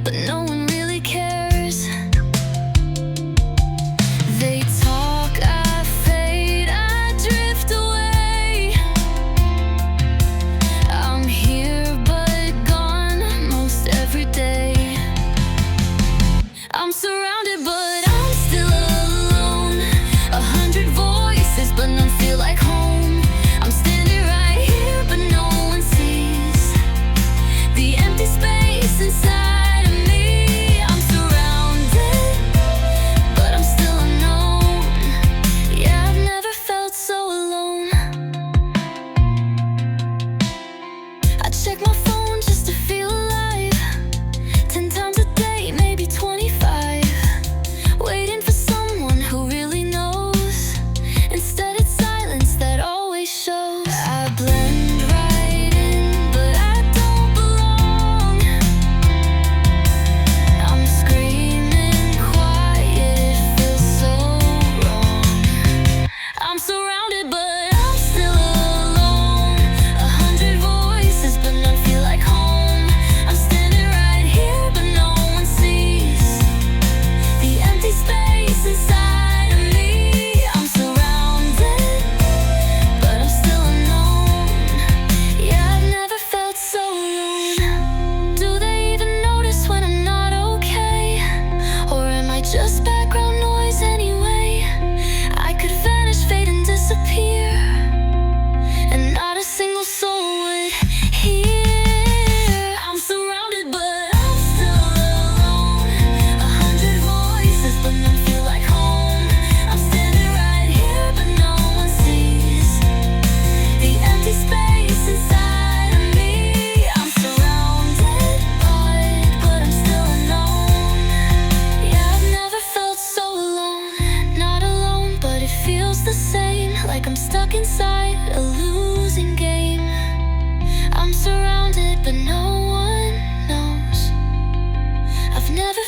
but no one really cares. They talk, I fade, I drift away. I'm here but gone most every day. I'm surrounded but I'm still alone. 100 voices but none feel like home. I'm standing right here but no one sees the empty space inside of me. I'm surrounded but I'm still unknown. Yeah, I've never felt so alone. I check my phone just to feel alive. 10 times a day, maybe 25. Waiting for someone who really knows. Instead it's silence that always shows. I blend right in, but I don't belong. I'm screaming quiet, it feels so wrong. I'm surrounded but I'm still alone. 100 voices but none feel like home. I'm standing right here but no one sees the empty space inside of me. I'm surrounded but I'm still unknown. Yeah, I've never felt so alone. Do they even notice when I'm not okay? Or am I just background noise anyway? I could vanish, fade and disappear, and not a single soul would hear. I'm surrounded but I'm still alone. 100 voices but none feel like home. I'm standing right here but no one sees the empty space inside of me. I'm surrounded but I'm still unknown. Yeah, I've never felt so alone. Not alone but it feels the same, like I'm stuck inside a losing game. I'm surrounded but no one knows. I've never